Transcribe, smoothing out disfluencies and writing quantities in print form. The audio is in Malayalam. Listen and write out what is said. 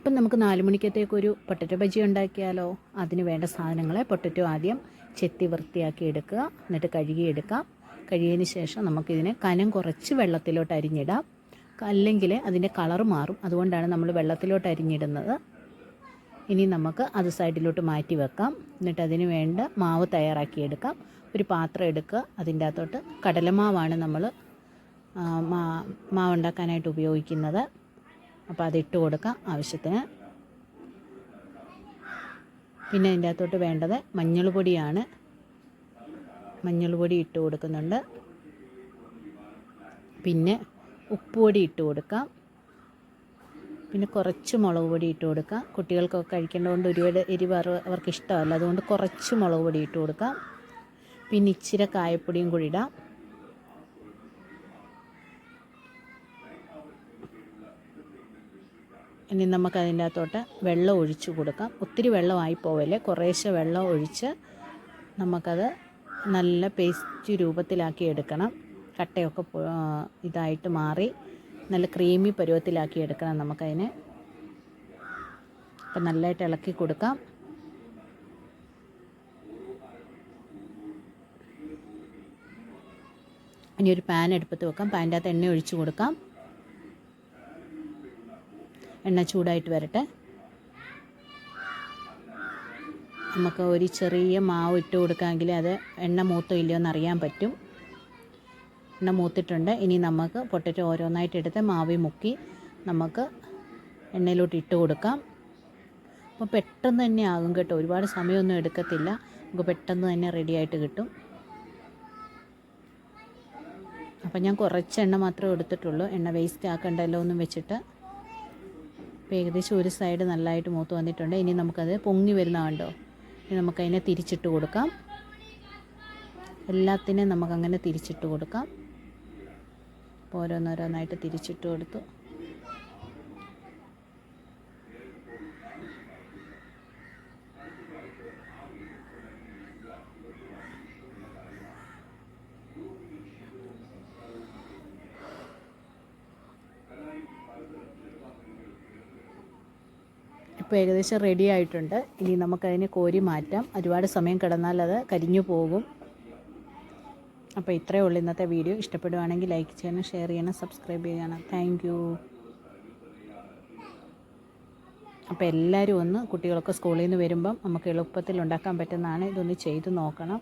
അപ്പം നമുക്ക് 4 മണിക്കത്തേക്കൊരു പൊട്ടറ്റോ ബജി ഉണ്ടാക്കിയാലോ? അതിന് വേണ്ട സാധനങ്ങൾ: പൊട്ടറ്റോ ആദ്യം ചെത്തി വൃത്തിയാക്കി എടുക്കുക, എന്നിട്ട് കഴുകിയെടുക്കാം. കഴുകിയതിന് ശേഷം നമുക്കിതിനെ കനം കുറച്ച് വെള്ളത്തിലോട്ട് അരിഞ്ഞിടാം. അല്ലെങ്കിൽ അതിൻ്റെ കളർ മാറും, അതുകൊണ്ടാണ് നമ്മൾ വെള്ളത്തിലോട്ട് അരിഞ്ഞിടുന്നത്. ഇനി നമുക്ക് അത് സൈഡിലോട്ട് മാറ്റി വെക്കാം. എന്നിട്ട് അതിന് വേണ്ട മാവ് തയ്യാറാക്കിയെടുക്കാം. ഒരു പാത്രം എടുക്കുക, അതിൻ്റെ അകത്തോട്ട് കടലമാവാണ് നമ്മൾ മാവുണ്ടാക്കാനായിട്ട് ഉപയോഗിക്കുന്നത്. അപ്പോൾ അതിട്ട് കൊടുക്കാം ആവശ്യത്തിന്. പിന്നെ അതിൻ്റെ അകത്തോട്ട് വേണ്ടത് മഞ്ഞൾ പൊടിയാണ്. മഞ്ഞൾ പൊടി ഇട്ട് കൊടുക്കുന്നുണ്ട്. പിന്നെ ഉപ്പുപൊടി ഇട്ട് കൊടുക്കാം. പിന്നെ കുറച്ച് മുളക് പൊടി ഇട്ട് കൊടുക്കാം. കുട്ടികൾക്കൊക്കെ കഴിക്കേണ്ടതുകൊണ്ട് ഒരുപാട് എരിവ് അവർക്ക് ഇഷ്ടമല്ല, അതുകൊണ്ട് കുറച്ച് മുളക് പൊടി ഇട്ട് കൊടുക്കാം. പിന്നെ ഇച്ചിരി കായപ്പൊടിയും കൂടി ഇടാം. ഇനി നമുക്കതിൻ്റെ അകത്തോട്ട് വെള്ളം ഒഴിച്ച് കൊടുക്കാം. ഒത്തിരി വെള്ളമായി പോവല്ലേ, കുറേശ്ശെ വെള്ളം ഒഴിച്ച് നമുക്കത് നല്ല പേസ്റ്റ് രൂപത്തിലാക്കി എടുക്കണം. കട്ടയൊക്കെ ഇതായിട്ട് മാറി നല്ല ക്രീമി പരുവത്തിലാക്കി എടുക്കണം നമുക്കതിനെ. അപ്പം നല്ലതായിട്ട് ഇളക്കി കൊടുക്കാം. ഇനി ഒരു പാൻ എടുപ്പത്ത് വെക്കാം. പാനിൻ്റെ അകത്ത് എണ്ണ ഒഴിച്ച് കൊടുക്കാം. എണ്ണ ചൂടായിട്ട് വരട്ടെ. നമുക്ക് ഒരു ചെറിയ മാവ് ഇട്ട് കൊടുക്കാമെങ്കിൽ അത് എണ്ണ മൂത്തോ ഇല്ലയോ എന്ന് അറിയാൻ പറ്റും. എണ്ണ മൂത്തിട്ടുണ്ട്. ഇനി നമുക്ക് പൊട്ടറ്റോ ഓരോന്നായിട്ട് എടുത്ത് മാവിൽ മുക്കി നമുക്ക് എണ്ണയിലോട്ട് ഇട്ട് കൊടുക്കാം. അപ്പോൾ പെട്ടെന്ന് തന്നെ ആകും കേട്ടോ, ഒരുപാട് സമയമൊന്നും എടുക്കത്തില്ല. നമുക്ക് പെട്ടെന്ന് തന്നെ റെഡിയായിട്ട് കിട്ടും. അപ്പം ഞാൻ കുറച്ച് എണ്ണ മാത്രമേ എടുത്തിട്ടുള്ളൂ, എണ്ണ വേസ്റ്റ് ആക്കണ്ടല്ലോ എന്നും വെച്ചിട്ട്. അപ്പോൾ ഏകദേശം ഒരു സൈഡ് നല്ലതായിട്ട് മൂത്ത് വന്നിട്ടുണ്ട്. ഇനി നമുക്കത് പൊങ്ങി വരുന്ന കണ്ടോ, ഇനി നമുക്കതിനെ തിരിച്ചിട്ട് കൊടുക്കാം. എല്ലാത്തിനും നമുക്കങ്ങനെ തിരിച്ചിട്ട് കൊടുക്കാം. അപ്പോൾ ഓരോന്നോരോന്നായിട്ട് തിരിച്ചിട്ട് കൊടുത്തു. ഇപ്പോൾ ഏകദേശം റെഡി ആയിട്ടുണ്ട്. ഇനി നമുക്കതിനെ കോരി മാറ്റാം. ഒരുപാട് സമയം കിടന്നാൽ അത് കരിഞ്ഞു പോകും. അപ്പോൾ ഇത്രയേ ഉള്ളൂ ഇന്നത്തെ വീഡിയോ. ഇഷ്ടപ്പെടുവാണെങ്കിൽ ലൈക്ക് ചെയ്യണം, ഷെയർ ചെയ്യണം, സബ്സ്ക്രൈബ് ചെയ്യണം. Thank you. അപ്പോൾ എല്ലാവരും ഒന്ന്, കുട്ടികളൊക്കെ സ്കൂളിൽ നിന്ന് വരുമ്പം നമുക്ക് എളുപ്പത്തിൽ ഉണ്ടാക്കാൻ പറ്റുന്നതാണ്. ഇതൊന്ന് ചെയ്ത് നോക്കണം.